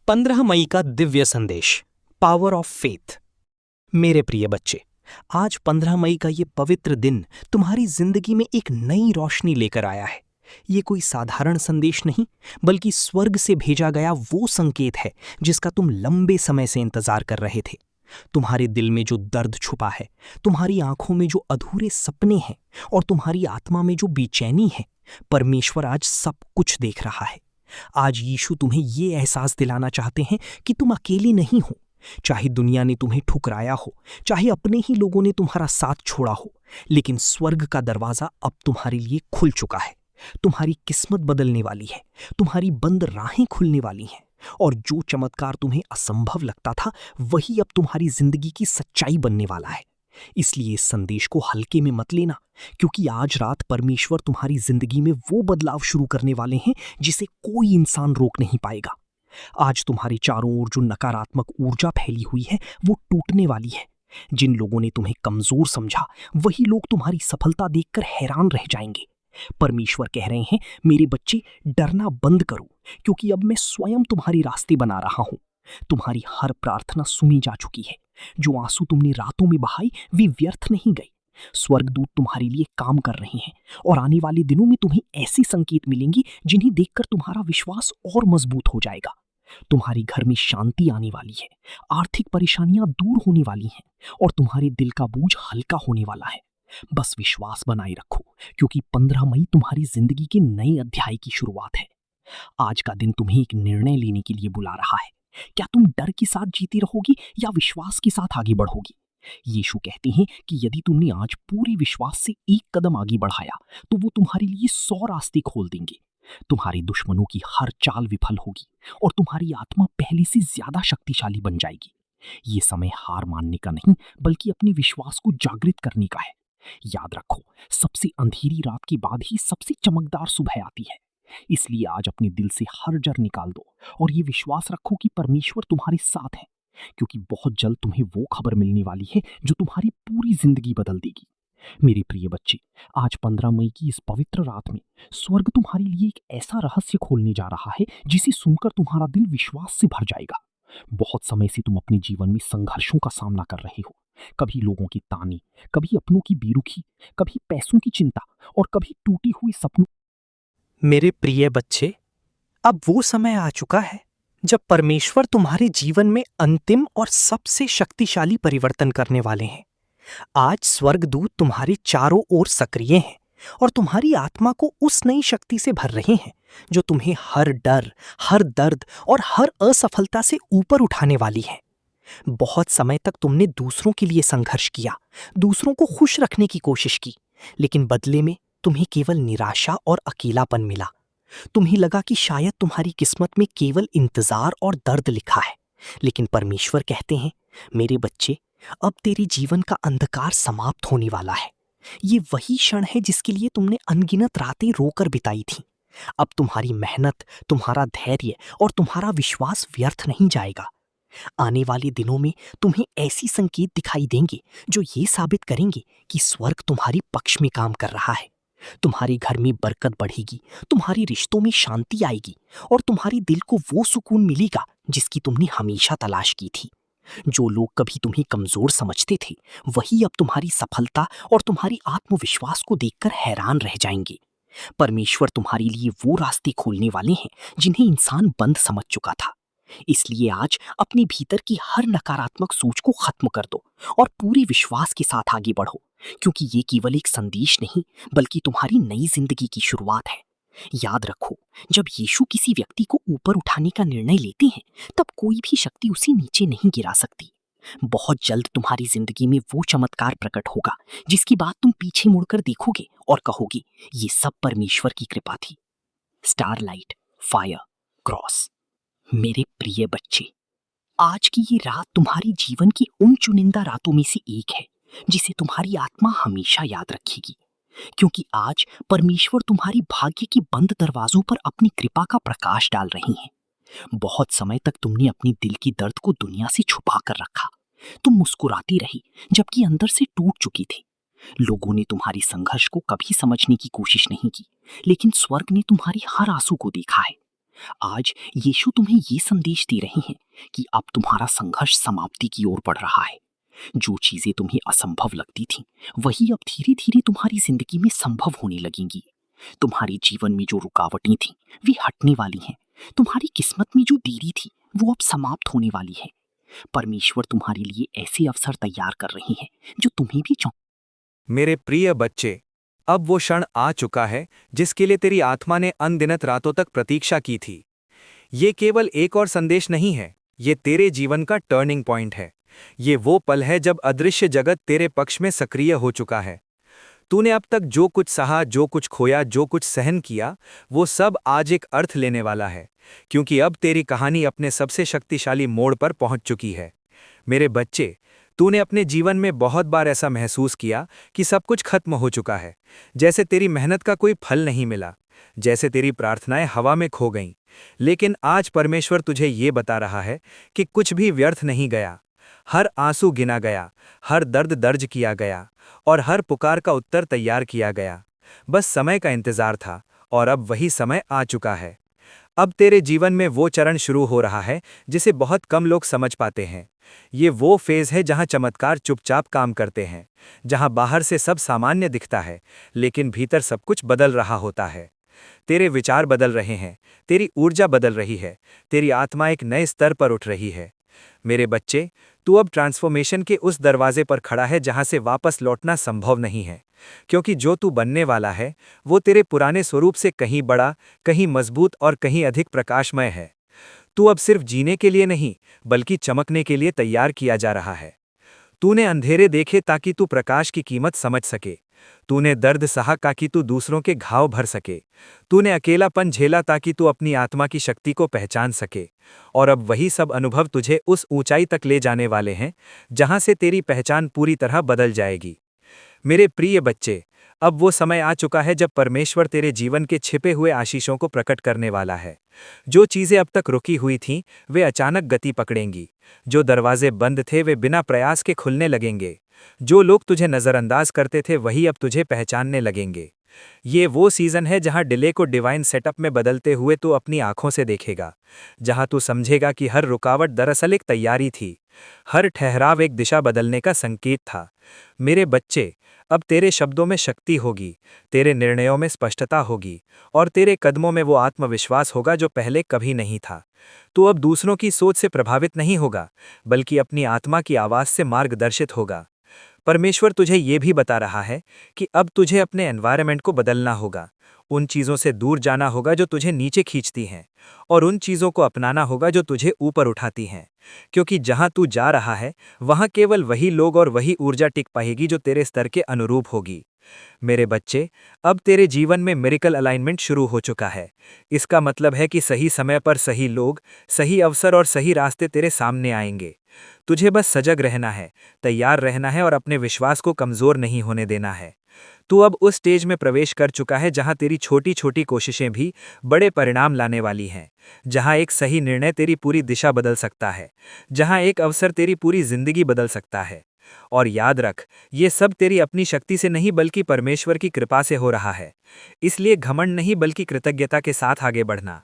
15 मई का दिव्य संदेश, power of faith. मेरे प्रिय बच्चे, आज 15 मई का ये पवित्र दिन तुम्हारी जिंदगी में एक नई रोशनी लेकर आया है। ये कोई साधारण संदेश नहीं, बल्कि स्वर्ग से भेजा गया वो संकेत है जिसका तुम लंबे समय से इंतजार कर रहे थे। तुम्हारे दिल में जो दर्द छुपा है, तुम्हारी आंखों में जो अधूरे सपने हैं और तुम्हारी आत्मा में जो बेचैनी है, परमेश्वर आज सब कुछ देख रहा है। आज यीशु तुम्हें ये एहसास दिलाना चाहते हैं कि तुम अकेले नहीं हो। चाहे दुनिया ने तुम्हें ठुकराया हो, चाहे अपने ही लोगों ने तुम्हारा साथ छोड़ा हो, लेकिन स्वर्ग का दरवाजा अब तुम्हारे लिए खुल चुका है। तुम्हारी किस्मत बदलने वाली है, तुम्हारी बंद राहें खुलने वाली हैं, और जो चमत्कार तुम्हें असंभव लगता था वही अब तुम्हारी जिंदगी की सच्चाई बनने वाला है। इसलिए इस संदेश को हल्के में मत लेना, क्योंकि आज रात परमेश्वर तुम्हारी जिंदगी में वो बदलाव शुरू करने वाले हैं जिसे कोई इंसान रोक नहीं पाएगा। आज तुम्हारे चारों ओर जो नकारात्मक ऊर्जा फैली हुई है वो टूटने वाली है। जिन लोगों ने तुम्हें कमजोर समझा, वही लोग तुम्हारी सफलता देखकर हैरान रह जाएंगे। परमेश्वर कह रहे हैं, मेरे बच्चे, डरना बंद करो, क्योंकि अब मैं स्वयं तुम्हारे रास्ते बना रहा हूं। तुम्हारी हर प्रार्थना सुनी जा चुकी है। जो आंसू तुमने रातों में बहाई, वे व्यर्थ नहीं गए। स्वर्गदूत तुम्हारे लिए काम कर रहे हैं, और आने वाले दिनों में तुम्हें ऐसे संकेत मिलेंगे जिन्हें देखकर तुम्हारा विश्वास और मजबूत हो जाएगा। तुम्हारे घर में शांति आने वाली है, आर्थिक परेशानियां दूर होने वाली हैं, और तुम्हारे दिल का बोझ हल्का होने वाला है। बस विश्वास बनाए रखो, क्योंकि 15 मई तुम्हारी जिंदगी के नए अध्याय की शुरुआत है। आज का दिन तुम्हें एक निर्णय लेने के लिए बुला रहा है। क्या तुम डर के साथ जीती रहोगी या विश्वास के साथ आगे बढ़ोगी? यीशु कहते हैं कि यदि तुमने आज पूरे विश्वास से एक कदम आगे बढ़ाया, तो वो तुम्हारे लिए 100 रास्ते खोल देंगे। तुम्हारे दुश्मनों की हर चाल विफल होगी, और तुम्हारी आत्मा पहले से ज्यादा शक्तिशाली बन जाएगी। ये समय हार मानने का नहीं, बल्कि अपने विश्वास को जागृत करने का है। याद रखो, सबसे अंधेरी रात के बाद ही सबसे चमकदार सुबह आती है। इसलिए आज अपने दिल से हर डर निकाल दो, और ये विश्वास रखो कि परमेश्वर तुम्हारे साथ है, क्योंकि बहुत जल्द तुम्हें वो खबर मिलने वाली है जो तुम्हारी पूरी जिंदगी बदल देगी। मेरे प्रिय बच्चे, आज 15 मई की इस पवित्र रात में स्वर्ग तुम्हारे लिए एक ऐसा रहस्य खोलने जा रहा है जिसे सुनकर तुम्हारा दिल विश्वास से भर जाएगा। बहुत समय से तुम अपने जीवन में संघर्षों का सामना कर रहे हो। कभी लोगों की ताने, कभी अपनों की बेरुखी, कभी पैसों की चिंता, और कभी टूटी हुई सपनों। मेरे प्रिय बच्चे, अब वो समय आ चुका है जब परमेश्वर तुम्हारे जीवन में अंतिम और सबसे शक्तिशाली परिवर्तन करने वाले हैं। आज स्वर्गदूत तुम्हारे चारों ओर सक्रिय हैं और तुम्हारी आत्मा को उस नई शक्ति से भर रहे हैं जो तुम्हें हर डर, हर दर्द और हर असफलता से ऊपर उठाने वाली है। बहुत समय तक तुमने दूसरों के लिए संघर्ष किया, दूसरों को खुश रखने की कोशिश की, लेकिन बदले में तुम्हें केवल निराशा और अकेलापन मिला। तुम्हें लगा कि शायद तुम्हारी किस्मत में केवल इंतजार और दर्द लिखा है, लेकिन परमेश्वर कहते हैं, मेरे बच्चे, अब तेरे जीवन का अंधकार समाप्त होने वाला है। ये वही क्षण है जिसके लिए तुमने अनगिनत रातें रोकर बिताई थी। अब तुम्हारी मेहनत, तुम्हारा धैर्य और तुम्हारा विश्वास व्यर्थ नहीं जाएगा। आने वाले दिनों में तुम्हें ऐसी संकेत दिखाई देंगे जो ये साबित करेंगे कि स्वर्ग तुम्हारी पक्ष में काम कर रहा है। तुम्हारे घर में बरकत बढ़ेगी, तुम्हारे रिश्तों में शांति आएगी, और तुम्हारे दिल को वो सुकून मिलेगा जिसकी तुमने हमेशा तलाश की थी। जो लोग कभी तुम्हें कमजोर समझते थे, वही अब तुम्हारी सफलता और तुम्हारी आत्मविश्वास को देखकर हैरान रह जाएंगे। परमेश्वर तुम्हारे लिए वो रास्ते खोलने वाले हैं जिन्हें इंसान बंद समझ चुका था। इसलिए आज अपने भीतर की हर नकारात्मक सोच को खत्म कर दो और पूरे विश्वास के साथ आगे बढ़ो, क्योंकि ये केवल एक संदेश नहीं, बल्कि तुम्हारी नई जिंदगी की शुरुआत है। याद रखो, जब यीशु किसी व्यक्ति को ऊपर उठाने का निर्णय लेते हैं, तब कोई भी शक्ति उसे नीचे नहीं गिरा सकती। बहुत जल्द तुम्हारी जिंदगी में वो चमत्कार प्रकट होगा जिसकी बात तुम पीछे मुड़कर देखोगे और कहोगे, ये सब परमेश्वर की कृपा थी। Starlight, fire, cross. मेरे प्रिय बच्चे, आज की ये रात तुम्हारी जीवन की उन चुनिंदा रातों में से एक है जिसे तुम्हारी आत्मा हमेशा याद रखेगी, क्योंकि आज परमेश्वर तुम्हारी भाग्य के बंद दरवाजों पर अपनी कृपा का प्रकाश डाल रही हैं। बहुत समय तक तुमने अपने दिल की दर्द को दुनिया से छुपा कर रखा। तुम मुस्कुराती रही जबकि अंदर से टूट चुकी थी। लोगों ने तुम्हारी संघर्ष को कभी समझने की कोशिश नहीं की, लेकिन स्वर्ग ने तुम्हारी हर आंसू को देखा है। आज यीशु तुम्हें ये संदेश दे रहे हैं कि अब तुम्हारा संघर्ष समाप्ति की ओर बढ़ रहा है। जो चीजें तुम्हें असंभव लगती थीं, वही अब धीरे धीरे तुम्हारी जिंदगी में संभव होने लगेंगी। तुम्हारे जीवन में जो रुकावटें थीं, वे हटने वाली हैं। तुम्हारी किस्मत में जो देरी थी, वो अब समाप्त होने वाली है। परमेश्वर तुम्हारे लिए ऐसे अवसर तैयार कर रहे हैं जो तुम्हें भी मेरे प्रिय बच्चे, अब वो क्षण आ चुका है जिसके लिए तेरी आत्मा ने अनगिनत रातों तक प्रतीक्षा की थी। ये केवल एक और संदेश नहीं है, ये तेरे जीवन का टर्निंग पॉइंट है। ये वो पल है जब अदृश्य जगत तेरे पक्ष में सक्रिय हो चुका है। तूने अब तक जो कुछ सहा, जो कुछ खोया, जो कुछ सहन किया, वो सब आज एक अर्थ लेने वाला है, क्योंकि अब तेरी कहानी अपने सबसे शक्तिशाली मोड़ पर पहुंच चुकी है। मेरे बच्चे, तूने अपने जीवन में बहुत बार ऐसा महसूस किया कि सब कुछ खत्म हो चुका है, जैसे तेरी मेहनत का कोई फल नहीं मिला, जैसे तेरी प्रार्थनाएं हवा में खो गईं। लेकिन आज परमेश्वर तुझे ये बता रहा है कि कुछ भी व्यर्थ नहीं गया। हर आंसू गिना गया, हर दर्द दर्ज किया गया और हर पुकार का उत्तर तैयार किया गया। बस समय का इंतजार था और अब वही समय आ चुका है। अब तेरे जीवन में वो चरण शुरू हो रहा है जिसे बहुत कम लोग समझ पाते हैं। ये वो फेज है जहां चमत्कार चुपचाप काम करते हैं, जहां बाहर से सब सामान्य दिखता है, लेकिन भीतर सब कुछ बदल रहा होता है। तेरे विचार बदल रहे हैं, तेरी ऊर्जा बदल रही है, तेरी आत्मा एक नए स्तर पर उठ रही है। मेरे बच्चे, तू अब ट्रांसफॉर्मेशन के उस दरवाजे पर खड़ा है जहां से वापस लौटना संभव नहीं है, क्योंकि जो तू बनने वाला है वो तेरे पुराने स्वरूप से कहीं बड़ा, कहीं मजबूत और कहीं अधिक प्रकाशमय है। तू अब सिर्फ जीने के लिए नहीं, बल्कि चमकने के लिए तैयार किया जा रहा है। तूने अंधेरे देखे ताकि तू प्रकाश की कीमत समझ सके। तूने दर्द सहा ताकि तू दूसरों के घाव भर सके। तूने अकेलापन झेला ताकि तू अपनी आत्मा की शक्ति को पहचान सके। और अब वही सब अनुभव तुझे उस ऊंचाई तक ले जाने वाले हैं जहां से तेरी पहचान पूरी तरह बदल जाएगी। मेरे प्रिय बच्चे, अब वो समय आ चुका है जब परमेश्वर तेरे जीवन के छिपे हुए आशीषों को प्रकट करने वाला है। जो चीजें अब तक रुकी हुई थीं, वे अचानक गति पकड़ेंगी। जो दरवाजे बंद थे, वे बिना प्रयास के खुलने लगेंगे। जो लोग तुझे नजरअंदाज करते थे, वही अब तुझे पहचानने लगेंगे। ये वो सीजन है जहां डिले को डिवाइन सेटअप में बदलते हुए तू अपनी आंखों से देखेगा, जहां तू समझेगा कि हर रुकावट दरअसल एक तैयारी थी, हर ठहराव एक दिशा बदलने का संकेत था। मेरे बच्चे, अब तेरे शब्दों में शक्ति होगी, तेरे निर्णयों में स्पष्टता होगी और तेरे कदमों में वो आत्मविश्वास होगा जो पहले कभी नहीं था। तू अब दूसरों की सोच से प्रभावित नहीं होगा, बल्कि अपनी आत्मा की आवाज से मार्गदर्शित होगा। परमेश्वर तुझे ये भी बता रहा है कि अब तुझे अपने एनवायरनमेंट को बदलना होगा। उन चीज़ों से दूर जाना होगा जो तुझे नीचे खींचती हैं, और उन चीज़ों को अपनाना होगा जो तुझे ऊपर उठाती हैं। क्योंकि जहां तू जा रहा है, वहां केवल वही लोग और वही ऊर्जा टिक पाएगी जो तेरे स्तर के अनुरूप होगी। मेरे बच्चे, अब तेरे जीवन में मिरेकल अलाइनमेंट शुरू हो चुका है। इसका मतलब है कि सही समय पर सही लोग, सही अवसर और सही रास्ते तेरे सामने आएंगे। तुझे बस सजग रहना है, तैयार रहना है और अपने विश्वास को कमजोर नहीं होने देना है। तू अब उस स्टेज में प्रवेश कर चुका है जहां तेरी छोटी छोटी कोशिशें भी बड़े परिणाम लाने वाली हैं, जहां एक सही निर्णय तेरी पूरी दिशा बदल सकता है, जहां एक अवसर तेरी पूरी जिंदगी बदल सकता है। और याद रख, ये सब तेरी अपनी शक्ति से नहीं बल्कि परमेश्वर की कृपा से हो रहा है। इसलिए घमंड नहीं बल्कि कृतज्ञता के साथ आगे बढ़ना।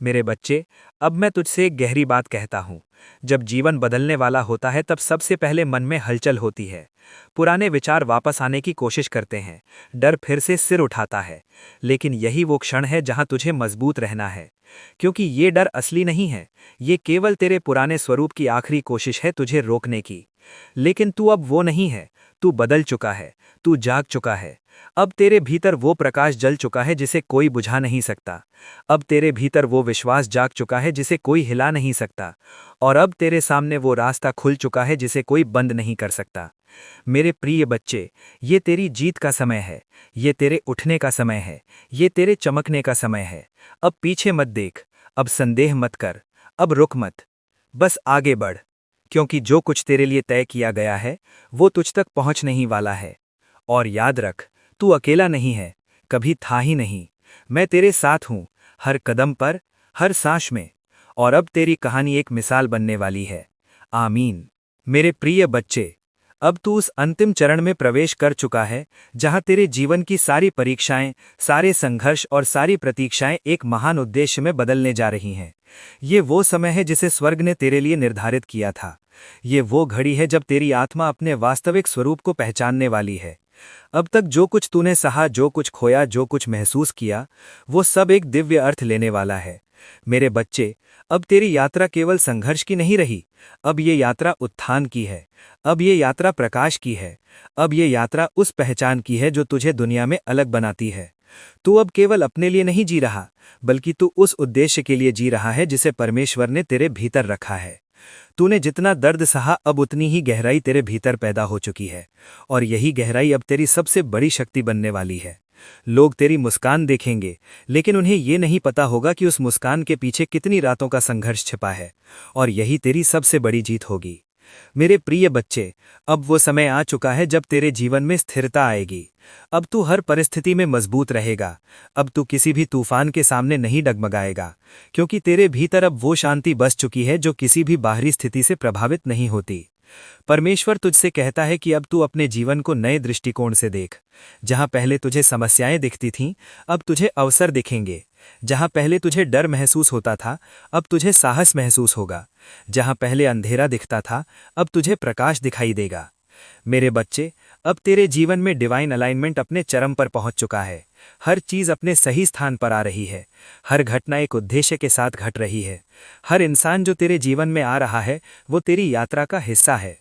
मेरे बच्चे, अब मैं तुझसे एक गहरी बात कहता हूँ। जब जीवन बदलने वाला होता है, तब सबसे पहले मन में हलचल होती है। पुराने विचार वापस आने की कोशिश करते हैं, डर फिर से सिर उठाता है। लेकिन यही वो क्षण है जहां तुझे मजबूत रहना है, क्योंकि ये डर असली नहीं है। ये केवल तेरे पुराने स्वरूप की आखिरी कोशिश है तुझे रोकने की। लेकिन तू अब वो नहीं है, तू बदल चुका है, तू जाग चुका है। अब तेरे भीतर वो प्रकाश जल चुका है जिसे कोई बुझा नहीं सकता। अब तेरे भीतर वो विश्वास जाग चुका है जिसे कोई हिला नहीं सकता। और अब तेरे सामने वो रास्ता खुल चुका है जिसे कोई बंद नहीं कर सकता। मेरे प्रिय बच्चे, ये तेरी जीत का समय है, ये तेरे उठने का समय है, ये तेरे चमकने का समय है। अब पीछे मत देख, अब संदेह मत कर, अब रुक मत, बस आगे बढ़, क्योंकि जो कुछ तेरे लिए तय किया गया है वो तुझ तक पहुंच नहीं वाला है। और याद रख, तू अकेला नहीं है, कभी था ही नहीं। मैं तेरे साथ हूं, हर कदम पर, हर सांस में। और अब तेरी कहानी एक मिसाल बनने वाली है। आमीन। मेरे प्रिय बच्चे, अब तू उस अंतिम चरण में प्रवेश कर चुका है जहां तेरे जीवन की सारी परीक्षाएं, सारे संघर्ष और सारी प्रतीक्षाएं एक महान उद्देश्य में बदलने जा रही हैं। ये वो समय है जिसे स्वर्ग ने तेरे लिए निर्धारित किया था। ये वो घड़ी है जब तेरी आत्मा अपने वास्तविक स्वरूप को पहचानने वाली है। अब तक जो कुछ तूने सहा, जो कुछ खोया, जो कुछ महसूस किया, वो सब एक दिव्य अर्थ लेने वाला है। मेरे बच्चे, अब तेरी यात्रा केवल संघर्ष की नहीं रही। अब ये यात्रा उत्थान की है। अब ये यात्रा प्रकाश की है। अब ये यात्रा उस पहचान की है जो तुझे दुनिया में अलग बनाती है। तू अब केवल अपने लिए नहीं जी रहा, बल्कि तू उस उद्देश्य के लिए जी रहा है जिसे परमेश्वर ने तेरे भीतर रखा है। तूने जितना दर्द सहा, अब उतनी ही गहराई तेरे भीतर पैदा हो चुकी है, और यही गहराई अब तेरी सबसे बड़ी शक्ति बनने वाली है। लोग तेरी मुस्कान देखेंगे, लेकिन उन्हें ये नहीं पता होगा कि उस मुस्कान के पीछे कितनी रातों का संघर्ष छिपा है, और यही तेरी सबसे बड़ी जीत होगी। मेरे प्रिय बच्चे, अब वो समय आ चुका है जब तेरे जीवन में स्थिरता आएगी। अब तू हर परिस्थिति में मजबूत रहेगा। अब तू किसी भी तूफान के सामने नहीं डगमगाएगा, क्योंकि तेरे भीतर अब वो शांति बस चुकी है जो किसी भी बाहरी स्थिति से प्रभावित नहीं होती। परमेश्वर तुझसे कहता है कि अब तू अपने जीवन को नए दृष्टिकोण से देख। जहां पहले तुझे समस्याएं दिखती थीं, अब तुझे अवसर दिखेंगे। जहां पहले तुझे डर महसूस होता था, अब तुझे साहस महसूस होगा। जहां पहले अंधेरा दिखता था, अब तुझे प्रकाश दिखाई देगा। मेरे बच्चे, अब तेरे जीवन में डिवाइन अलाइनमेंट अपने चरम पर पहुंच चुका है। हर चीज अपने सही स्थान पर आ रही है। हर घटना एक उद्देश्य के साथ घट रही है। हर इंसान जो तेरे जीवन में आ रहा है, वो तेरी यात्रा का हिस्सा है।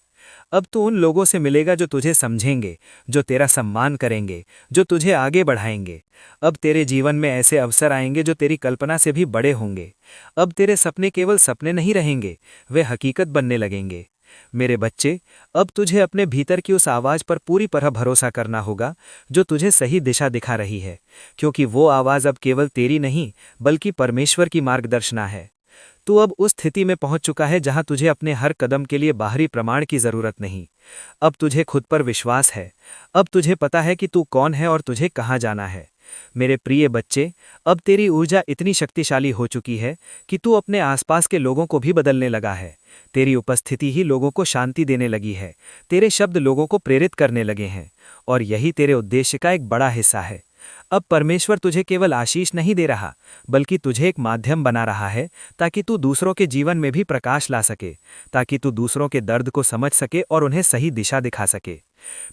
अब तू उन लोगों से मिलेगा जो तुझे समझेंगे, जो तेरा सम्मान करेंगे, जो तुझे आगे बढ़ाएंगे। अब तेरे जीवन में ऐसे अवसर आएंगे जो तेरी कल्पना से भी बड़े होंगे। अब तेरे सपने केवल सपने नहीं रहेंगे, वे हकीकत बनने लगेंगे। मेरे बच्चे, अब तुझे अपने भीतर की उस आवाज पर पूरी तरह भरोसा करना होगा जो तुझे सही दिशा दिखा रही है, क्योंकि वो आवाज अब केवल तेरी नहीं, बल्कि परमेश्वर की मार्गदर्शना है। तू अब उस स्थिति में पहुंच चुका है जहां तुझे अपने हर कदम के लिए बाहरी प्रमाण की जरूरत नहीं। अब तुझे खुद पर विश्वास है। अब तुझे पता है कि तू कौन है और तुझे कहां जाना है। मेरे प्रिय बच्चे, अब तेरी ऊर्जा इतनी शक्तिशाली हो चुकी है कि तू अपने आसपास के लोगों को भी बदलने लगा है। तेरी उपस्थिति ही लोगों को शांति देने लगी है। तेरे शब्द लोगों को प्रेरित करने लगे हैं, और यही तेरे उद्देश्य का एक बड़ा हिस्सा है। अब परमेश्वर तुझे केवल आशीष नहीं दे रहा, बल्कि तुझे एक माध्यम बना रहा है ताकि तू दूसरों के जीवन में भी प्रकाश ला सके, ताकि तू दूसरों के दर्द को समझ सके और उन्हें सही दिशा दिखा सके।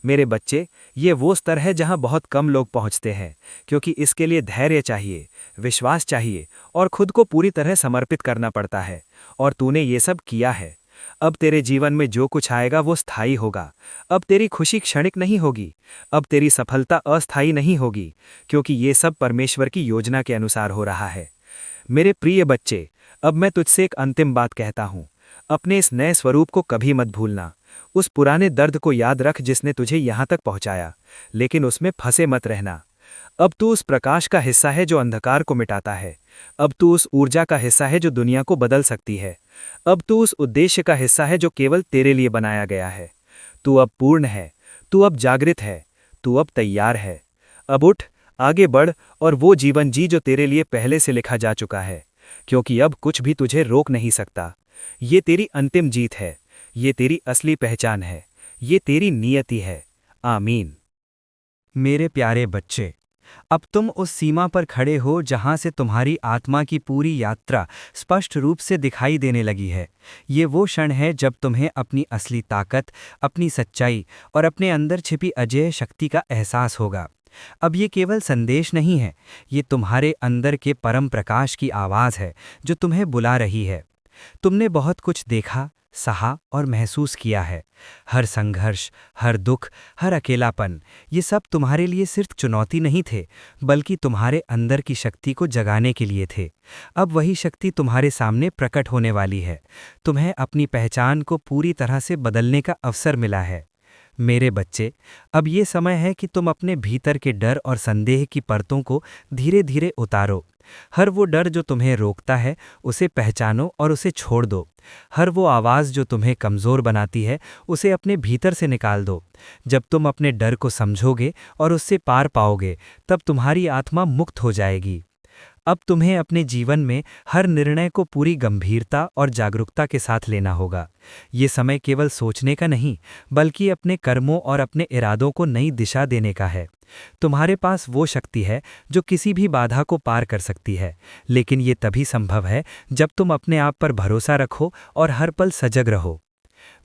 मेरे बच्चे, ये वो स्तर है जहां बहुत कम लोग पहुंचते हैं, क्योंकि इसके लिए धैर्य चाहिए, विश्वास चाहिए और खुद को पूरी तरह समर्पित करना पड़ता है, और तूने ये सब किया है। अब तेरे जीवन में जो कुछ आएगा वो स्थायी होगा। अब तेरी खुशी क्षणिक नहीं होगी। अब तेरी सफलता अस्थायी नहीं होगी, क्योंकि ये सब परमेश्वर की योजना के अनुसार हो रहा है। मेरे प्रिय बच्चे, अब मैं तुझसे एक अंतिम बात कहता हूं। अपने इस नए स्वरूप को कभी मत भूलना। उस पुराने दर्द को याद रख जिसने तुझे यहां तक पहुंचाया, लेकिन उसमें फंसे मत रहना। अब तू उस प्रकाश का हिस्सा है जो अंधकार को मिटाता है। अब तू उस ऊर्जा का हिस्सा है जो दुनिया को बदल सकती है। अब तू उस उद्देश्य का हिस्सा है जो केवल तेरे लिए बनाया गया है। तू अब पूर्ण है। तू अब जागृत है। तू अब तैयार है। अब उठ, आगे बढ़ और वो जीवन जी जो तेरे लिए पहले से लिखा जा चुका है, क्योंकि अब कुछ भी तुझे रोक नहीं सकता। ये तेरी अंतिम जीत है। ये तेरी असली पहचान है। ये तेरी नियति है। आमीन। मेरे प्यारे बच्चे, अब तुम उस सीमा पर खड़े हो जहां से तुम्हारी आत्मा की पूरी यात्रा स्पष्ट रूप से दिखाई देने लगी है। ये वो क्षण है जब तुम्हें अपनी असली ताकत, अपनी सच्चाई और अपने अंदर छिपी अजेय शक्ति का एहसास होगा। अब ये केवल संदेश नहीं है, ये तुम्हारे अंदर के परम प्रकाश की आवाज़ है जो तुम्हें बुला रही है। तुमने बहुत कुछ देखा, सहा और महसूस किया है। हर संघर्ष, हर दुख, हर अकेलापन, ये सब तुम्हारे लिए सिर्फ चुनौती नहीं थे, बल्कि तुम्हारे अंदर की शक्ति को जगाने के लिए थे। अब वही शक्ति तुम्हारे सामने प्रकट होने वाली है। तुम्हें अपनी पहचान को पूरी तरह से बदलने का अवसर मिला है। मेरे बच्चे, अब ये समय है कि तुम अपने भीतर के डर और संदेह की परतों को धीरे धीरे उतारो। हर वो डर जो तुम्हें रोकता है, उसे पहचानो और उसे छोड़ दो। हर वो आवाज़ जो तुम्हें कमज़ोर बनाती है, उसे अपने भीतर से निकाल दो। जब तुम अपने डर को समझोगे और उससे पार पाओगे, तब तुम्हारी आत्मा मुक्त हो जाएगी। अब तुम्हें अपने जीवन में हर निर्णय को पूरी गंभीरता और जागरूकता के साथ लेना होगा। ये समय केवल सोचने का नहीं, बल्कि अपने कर्मों और अपने इरादों को नई दिशा देने का है। तुम्हारे पास वो शक्ति है जो किसी भी बाधा को पार कर सकती है, लेकिन ये तभी संभव है जब तुम अपने आप पर भरोसा रखो और हर पल सजग रहो।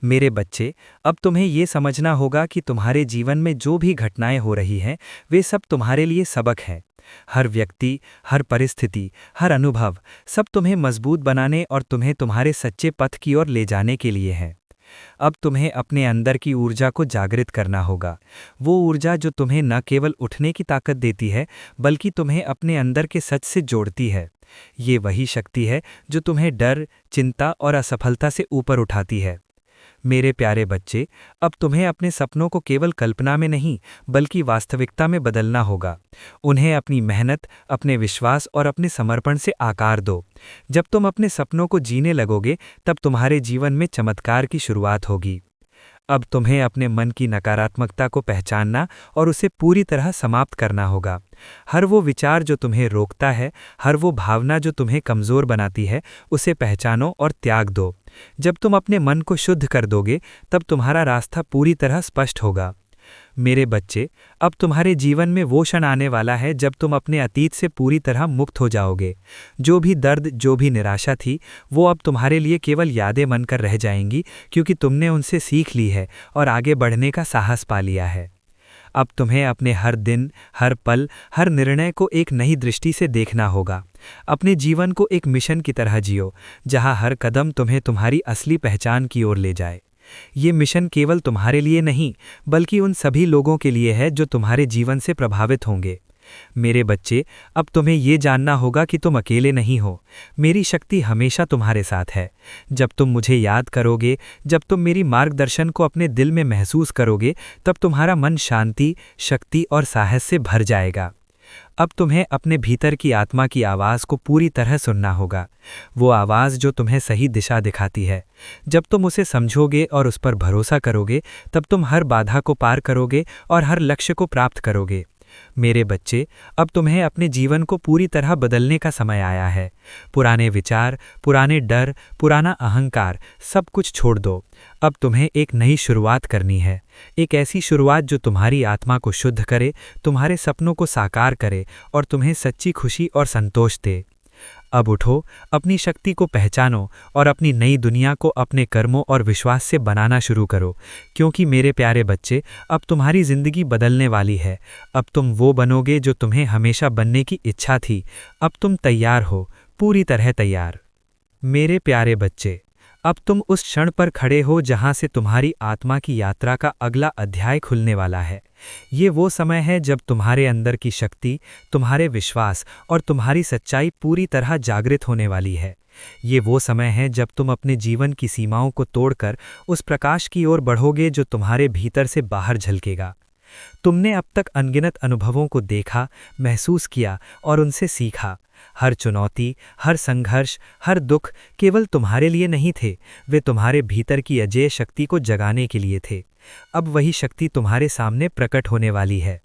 मेरे बच्चे, अब तुम्हें ये समझना होगा कि तुम्हारे जीवन में जो भी घटनाएं हो रही हैं, वे सब तुम्हारे लिए सबक हैं। हर व्यक्ति, हर परिस्थिति, हर अनुभव, सब तुम्हें मजबूत बनाने और तुम्हें तुम्हारे सच्चे पथ की ओर ले जाने के लिए है। अब तुम्हें अपने अंदर की ऊर्जा को जागृत करना होगा, वो ऊर्जा जो तुम्हें न केवल उठने की ताकत देती है, बल्कि तुम्हें अपने अंदर के सच से जोड़ती है। ये वही शक्ति है जो तुम्हें डर, चिंता और असफलता से ऊपर उठाती है। मेरे प्यारे बच्चे, अब तुम्हें अपने सपनों को केवल कल्पना में नहीं, बल्कि वास्तविकता में बदलना होगा। उन्हें अपनी मेहनत, अपने विश्वास और अपने समर्पण से आकार दो। जब तुम अपने सपनों को जीने लगोगे, तब तुम्हारे जीवन में चमत्कार की शुरुआत होगी। अब तुम्हें अपने मन की नकारात्मकता को पहचानना और उसे पूरी तरह समाप्त करना होगा। हर वो विचार जो तुम्हें रोकता है, हर वो भावना जो तुम्हें कमज़ोर बनाती है, उसे पहचानो और त्याग दो। जब तुम अपने मन को शुद्ध कर दोगे, तब तुम्हारा रास्ता पूरी तरह स्पष्ट होगा। मेरे बच्चे, अब तुम्हारे जीवन में वो क्षण आने वाला है जब तुम अपने अतीत से पूरी तरह मुक्त हो जाओगे। जो भी दर्द, जो भी निराशा थी, वो अब तुम्हारे लिए केवल यादें बनकर रह जाएंगी, क्योंकि तुमने उनसे सीख ली है और आगे बढ़ने का साहस पा लिया है। अब तुम्हें अपने हर दिन, हर पल, हर निर्णय को एक नई दृष्टि से देखना होगा। अपने जीवन को एक मिशन की तरह जियो, जहां हर कदम तुम्हें तुम्हारी असली पहचान की ओर ले जाए। ये मिशन केवल तुम्हारे लिए नहीं, बल्कि उन सभी लोगों के लिए है जो तुम्हारे जीवन से प्रभावित होंगे। मेरे बच्चे, अब तुम्हें ये जानना होगा कि तुम अकेले नहीं हो। मेरी शक्ति हमेशा तुम्हारे साथ है। जब तुम मुझे याद करोगे, जब तुम मेरी मार्गदर्शन को अपने दिल में महसूस करोगे, तब तुम्हारा मन शांति, शक्ति और साहस से भर जाएगा। अब तुम्हें अपने भीतर की आत्मा की आवाज़ को पूरी तरह सुनना होगा, वो आवाज़ जो तुम्हें सही दिशा दिखाती है। जब तुम उसे समझोगे और उस पर भरोसा करोगे, तब तुम हर बाधा को पार करोगे और हर लक्ष्य को प्राप्त करोगे। मेरे बच्चे, अब तुम्हें अपने जीवन को पूरी तरह बदलने का समय आया है। पुराने विचार, पुराने डर, पुराना अहंकार, सब कुछ छोड़ दो। अब तुम्हें एक नई शुरुआत करनी है, एक ऐसी शुरुआत जो तुम्हारी आत्मा को शुद्ध करे, तुम्हारे सपनों को साकार करे और तुम्हें सच्ची खुशी और संतोष दे। अब उठो, अपनी शक्ति को पहचानो और अपनी नई दुनिया को अपने कर्मों और विश्वास से बनाना शुरू करो, क्योंकि मेरे प्यारे बच्चे, अब तुम्हारी जिंदगी बदलने वाली है। अब तुम वो बनोगे जो तुम्हें हमेशा बनने की इच्छा थी। अब तुम तैयार हो, पूरी तरह तैयार। मेरे प्यारे बच्चे, अब तुम उस क्षण पर खड़े हो जहां से तुम्हारी आत्मा की यात्रा का अगला अध्याय खुलने वाला है। ये वो समय है जब तुम्हारे अंदर की शक्ति, तुम्हारे विश्वास और तुम्हारी सच्चाई पूरी तरह जागृत होने वाली है। ये वो समय है जब तुम अपने जीवन की सीमाओं को तोड़कर उस प्रकाश की ओर बढ़ोगे जो तुम्हारे भीतर से बाहर झलकेगा। तुमने अब तक अनगिनत अनुभवों को देखा, महसूस किया और उनसे सीखा। हर चुनौती, हर संघर्ष, हर दुख केवल तुम्हारे लिए नहीं थे, वे तुम्हारे भीतर की अजेय शक्ति को जगाने के लिए थे। अब वही शक्ति तुम्हारे सामने प्रकट होने वाली है।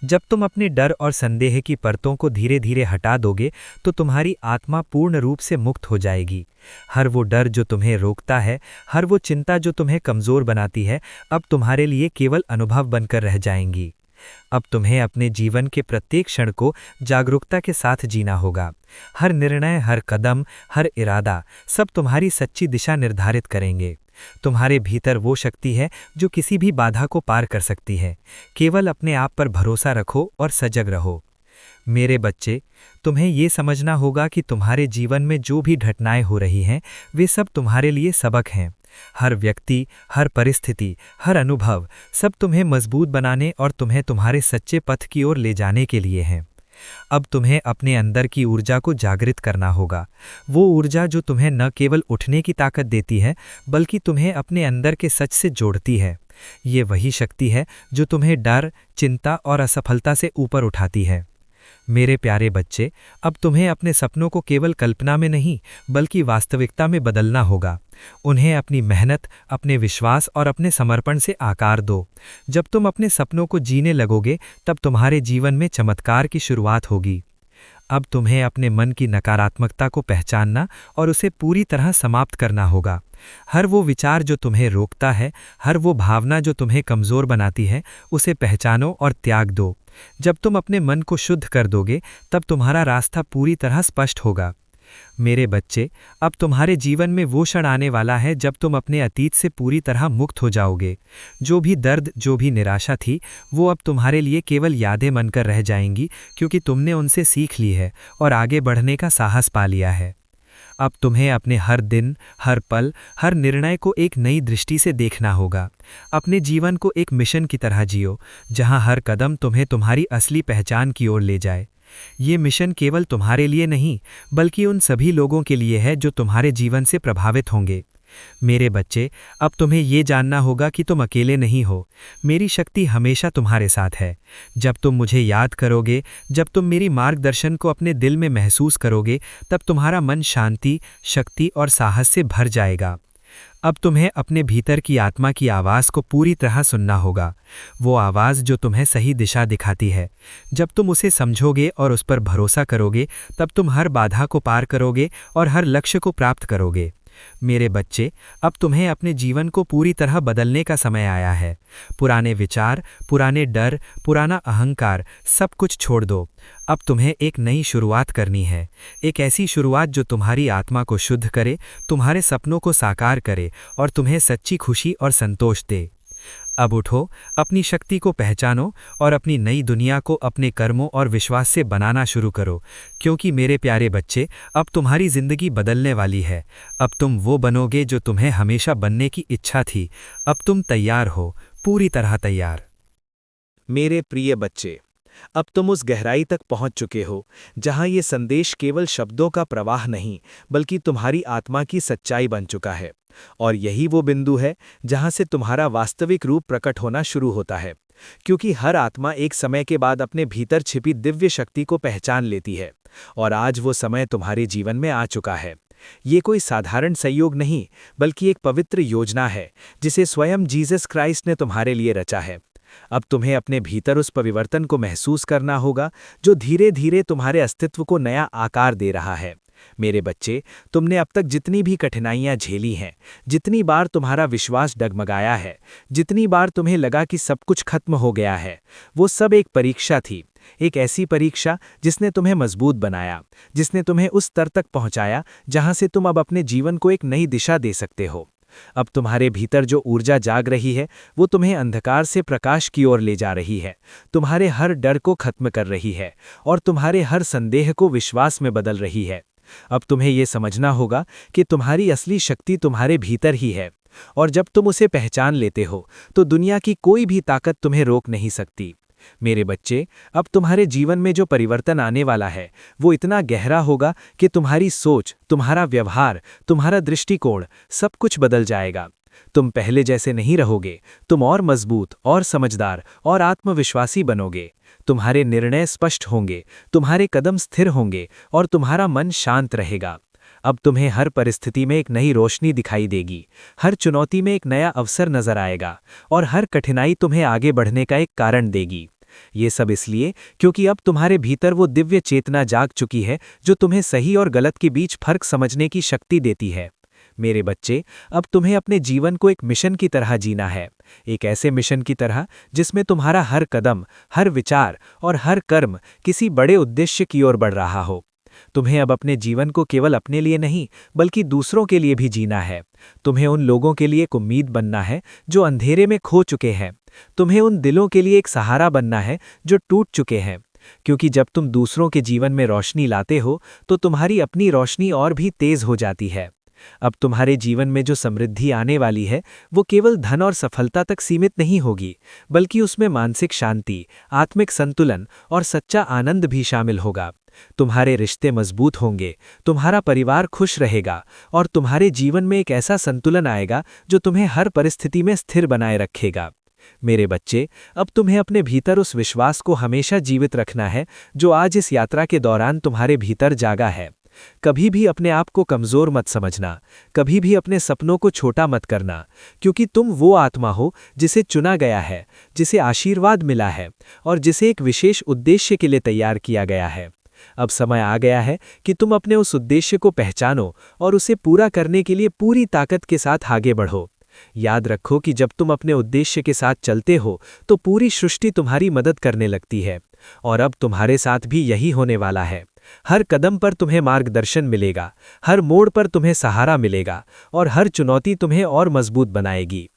जब तुम अपने डर और संदेह की परतों को धीरे धीरे हटा दोगे, तो तुम्हारी आत्मा पूर्ण रूप से मुक्त हो जाएगी। हर वो डर जो तुम्हें रोकता है, हर वो चिंता जो तुम्हें कमज़ोर बनाती है, अब तुम्हारे लिए केवल अनुभव बनकर रह जाएंगी। अब तुम्हें अपने जीवन के प्रत्येक क्षण को जागरूकता के साथ जीना होगा। हर निर्णय, हर कदम, हर इरादा, सब तुम्हारी सच्ची दिशा निर्धारित करेंगे। तुम्हारे भीतर वो शक्ति है जो किसी भी बाधा को पार कर सकती है। केवल अपने आप पर भरोसा रखो और सजग रहो। मेरे बच्चे, तुम्हें ये समझना होगा कि तुम्हारे जीवन में जो भी घटनाएं हो रही हैं, वे सब तुम्हारे लिए सबक हैं। हर व्यक्ति, हर परिस्थिति, हर अनुभव, सब तुम्हें मजबूत बनाने और तुम्हें तुम्हारे सच्चे पथ की ओर ले जाने के लिए हैं। अब तुम्हें अपने अंदर की ऊर्जा को जागृत करना होगा, वो ऊर्जा जो तुम्हें न केवल उठने की ताकत देती है, बल्कि तुम्हें अपने अंदर के सच से जोड़ती है। ये वही शक्ति है जो तुम्हें डर, चिंता और असफलता से ऊपर उठाती है। मेरे प्यारे बच्चे, अब तुम्हें अपने सपनों को केवल कल्पना में नहीं, बल्कि वास्तविकता में बदलना होगा। उन्हें अपनी मेहनत, अपने विश्वास और अपने समर्पण से आकार दो। जब तुम अपने सपनों को जीने लगोगे, तब तुम्हारे जीवन में चमत्कार की शुरुआत होगी। अब तुम्हें अपने मन की नकारात्मकता को पहचानना और उसे पूरी तरह समाप्त करना होगा। हर वो विचार जो तुम्हें रोकता है, हर वो भावना जो तुम्हें कमज़ोर बनाती है, उसे पहचानो और त्याग दो। जब तुम अपने मन को शुद्ध कर दोगे, तब तुम्हारा रास्ता पूरी तरह स्पष्ट होगा। मेरे बच्चे, अब तुम्हारे जीवन में वो क्षण आने वाला है जब तुम अपने अतीत से पूरी तरह मुक्त हो जाओगे। जो भी दर्द, जो भी निराशा थी, वो अब तुम्हारे लिए केवल यादें बनकर रह जाएंगी, क्योंकि तुमने उनसे सीख ली है और आगे बढ़ने का साहस पा लिया है। अब तुम्हें अपने हर दिन, हर पल, हर निर्णय को एक नई दृष्टि से देखना होगा। अपने जीवन को एक मिशन की तरह जियो, जहां हर कदम तुम्हें तुम्हारी असली पहचान की ओर ले जाए। ये मिशन केवल तुम्हारे लिए नहीं, बल्कि उन सभी लोगों के लिए है जो तुम्हारे जीवन से प्रभावित होंगे। मेरे बच्चे, अब तुम्हें ये जानना होगा कि तुम अकेले नहीं हो। मेरी शक्ति हमेशा तुम्हारे साथ है। जब तुम मुझे याद करोगे, जब तुम मेरी मार्गदर्शन को अपने दिल में महसूस करोगे, तब तुम्हारा मन शांति, शक्ति और साहस से भर जाएगा। अब तुम्हें अपने भीतर की आत्मा की आवाज़ को पूरी तरह सुनना होगा। वो आवाज़ जो तुम्हें सही दिशा दिखाती है। जब तुम उसे समझोगे और उस पर भरोसा करोगे, तब तुम हर बाधा को पार करोगे और हर लक्ष्य को प्राप्त करोगे। मेरे बच्चे, अब तुम्हें अपने जीवन को पूरी तरह बदलने का समय आया है। पुराने विचार, पुराने डर, पुराना अहंकार, सब कुछ छोड़ दो। अब तुम्हें एक नई शुरुआत करनी है। एक ऐसी शुरुआत जो तुम्हारी आत्मा को शुद्ध करे, तुम्हारे सपनों को साकार करे और तुम्हें सच्ची खुशी और संतोष दे। अब उठो, अपनी शक्ति को पहचानो और अपनी नई दुनिया को अपने कर्मों और विश्वास से बनाना शुरू करो, क्योंकि मेरे प्यारे बच्चे, अब तुम्हारी जिंदगी बदलने वाली है। अब तुम वो बनोगे जो तुम्हें हमेशा बनने की इच्छा थी। अब तुम तैयार हो, पूरी तरह तैयार। मेरे प्रिय बच्चे, अब तुम उस गहराई तक पहुंच चुके हो जहां ये संदेश केवल शब्दों का प्रवाह नहीं, बल्कि तुम्हारी आत्मा की सच्चाई बन चुका है। और यही वो बिंदु है जहां से तुम्हारा वास्तविक रूप प्रकट होना शुरू होता है, क्योंकि हर आत्मा एक समय के बाद अपने भीतर छिपी दिव्य शक्ति को पहचान लेती है। और आज वो समय तुम्हारे जीवन में आ चुका है। ये कोई साधारण संयोग नहीं, बल्कि एक पवित्र योजना है जिसे स्वयं जीसस क्राइस्ट ने तुम्हारे लिए रचा है। अब तुम्हें अपने भीतर उस परिवर्तन को महसूस करना होगा जो धीरे धीरे तुम्हारे अस्तित्व को नया आकार दे रहा है। मेरे बच्चे, तुमने अब तक जितनी भी कठिनाइयां झेली हैं, जितनी बार तुम्हारा विश्वास डगमगाया है, जितनी बार तुम्हें लगा कि सब कुछ खत्म हो गया है, वो सब एक परीक्षा थी। एक ऐसी परीक्षा जिसने तुम्हें मजबूत बनाया, जिसने तुम्हें उस स्तर तक पहुंचाया जहां से तुम अब अपने जीवन को एक नई दिशा दे सकते हो। अब तुम्हारे भीतर जो ऊर्जा जाग रही है, वो तुम्हें अंधकार से प्रकाश की ओर ले जा रही है, तुम्हारे हर डर को खत्म कर रही है और तुम्हारे हर संदेह को विश्वास में बदल रही है। अब तुम्हें ये समझना होगा कि तुम्हारी असली शक्ति तुम्हारे भीतर ही है, और जब तुम उसे पहचान लेते हो तो दुनिया की कोई भी ताकत तुम्हें रोक नहीं सकती। मेरे बच्चे, अब तुम्हारे जीवन में जो परिवर्तन आने वाला है, वो इतना गहरा होगा कि तुम्हारी सोच, तुम्हारा व्यवहार, तुम्हारा दृष्टिकोण, सब कुछ बदल जाएगा। तुम पहले जैसे नहीं रहोगे, तुम और मजबूत और समझदार और आत्मविश्वासी बनोगे। तुम्हारे निर्णय स्पष्ट होंगे, तुम्हारे कदम स्थिर होंगे और तुम्हारा मन शांत रहेगा। अब तुम्हें हर परिस्थिति में एक नई रोशनी दिखाई देगी, हर चुनौती में एक नया अवसर नजर आएगा और हर कठिनाई तुम्हें आगे बढ़ने का एक कारण देगी। ये सब इसलिए क्योंकि अब तुम्हारे भीतर वो दिव्य चेतना जाग चुकी है जो तुम्हें सही और गलत के बीच फर्क समझने की शक्ति देती है। मेरे बच्चे, अब तुम्हें अपने जीवन को एक मिशन की तरह जीना है, एक ऐसे मिशन की तरह जिसमें तुम्हारा हर कदम, हर विचार और हर कर्म किसी बड़े उद्देश्य की ओर बढ़ रहा हो। तुम्हें अब अपने जीवन को केवल अपने लिए नहीं, बल्कि दूसरों के लिए भी जीना है। तुम्हें उन लोगों के लिए एक उम्मीद बनना है जो अंधेरे में खो चुके हैं। तुम्हें उन दिलों के लिए एक सहारा बनना है जो टूट चुके हैं, क्योंकि जब तुम दूसरों के जीवन में रोशनी लाते हो तो तुम्हारी अपनी रोशनी और भी तेज हो जाती है। अब तुम्हारे जीवन में जो समृद्धि आने वाली है, वो केवल धन और सफलता तक सीमित नहीं होगी, बल्कि उसमें मानसिक शांति, आत्मिक संतुलन और सच्चा आनंद भी शामिल होगा। तुम्हारे रिश्ते मजबूत होंगे, तुम्हारा परिवार खुश रहेगा और तुम्हारे जीवन में एक ऐसा संतुलन आएगा जो तुम्हें हर परिस्थिति में स्थिर बनाए रखेगा। मेरे बच्चे, अब तुम्हें अपने भीतर उस विश्वास को हमेशा जीवित रखना है जो आज इस यात्रा के दौरान तुम्हारे भीतर जागा है। कभी भी अपने आप को कमजोर मत समझना, कभी भी अपने सपनों को छोटा मत करना, क्योंकि तुम वो आत्मा हो जिसे चुना गया है, जिसे आशीर्वाद मिला है और जिसे एक विशेष उद्देश्य के लिए तैयार किया गया है। अब समय आ गया है कि तुम अपने उस उद्देश्य को पहचानो और उसे पूरा करने के लिए पूरी ताकत के साथ आगे बढ़ो। याद रखो कि जब तुम अपने उद्देश्य के साथ चलते हो तो पूरी सृष्टि तुम्हारी मदद करने लगती है, और अब तुम्हारे साथ भी यही होने वाला है। हर कदम पर तुम्हें मार्गदर्शन मिलेगा, हर मोड़ पर तुम्हें सहारा मिलेगा, और हर चुनौती तुम्हें और मजबूत बनाएगी।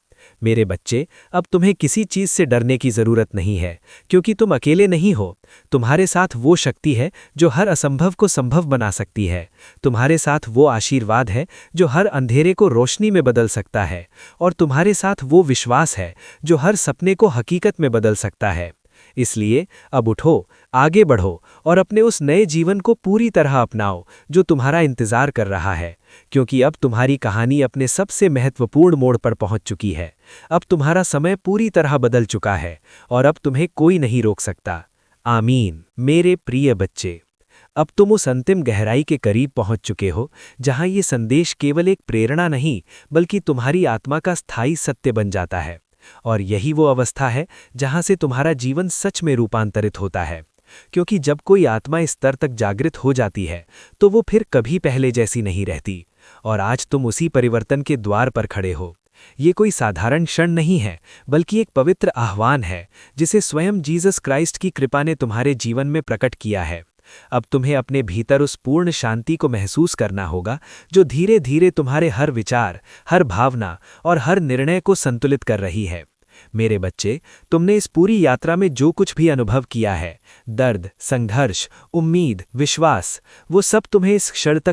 मेरे बच्चे, अब तुम्हें किसी चीज से डरने की जरूरत नहीं है, क्योंकि तुम अकेले नहीं हो। तुम्हारे साथ वो शक्ति है जो हर असंभव को संभव बना सकती है। तुम्हारे साथ वो आशीर्वाद है जो हर अंधेरे को रोशनी में बदल सकता है, और तुम्हारे साथ वो विश्वास है जो हर सपने को हकीकत में बदल सकता है। इसलिए अब उठो, आगे बढ़ो और अपने उस नए जीवन को पूरी तरह अपनाओ जो तुम्हारा इंतजार कर रहा है, क्योंकि अब तुम्हारी कहानी अपने सबसे महत्वपूर्ण मोड़ पर पहुंच चुकी है। अब तुम्हारा समय पूरी तरह बदल चुका है और अब तुम्हें कोई नहीं रोक सकता। आमीन। मेरे प्रिय बच्चे, अब तुम उस अंतिम गहराई के करीब पहुंच चुके हो जहां ये संदेश केवल एक प्रेरणा नहीं बल्कि तुम्हारी आत्मा का स्थायी सत्य बन जाता है। और यही वो अवस्था है जहां से तुम्हारा जीवन सच में रूपांतरित होता है, क्योंकि जब कोई आत्मा इस स्तर तक जागृत हो जाती है तो वो फिर कभी पहले जैसी नहीं रहती। और आज तुम उसी परिवर्तन के द्वार पर खड़े हो। ये कोई साधारण क्षण नहीं है, बल्कि एक पवित्र आह्वान है जिसे स्वयं जीसस क्राइस्ट की कृपा ने तुम्हारे जीवन में प्रकट किया है। अब तुम्हें अपने भीतर उस पूर्ण शांति को महसूस करना होगा जो धीरे धीरे तुम्हारे हर विचार, हर भावना और हर निर्णय को संतुलित कर रही है। मेरे बच्चे, तुमने इस पूरी यात्रा में जो कुछ भी अनुभव किया है, दर्द, संघर्ष, उम्मीद, विश्वास, वो सब तुम्हें इस क्षण तक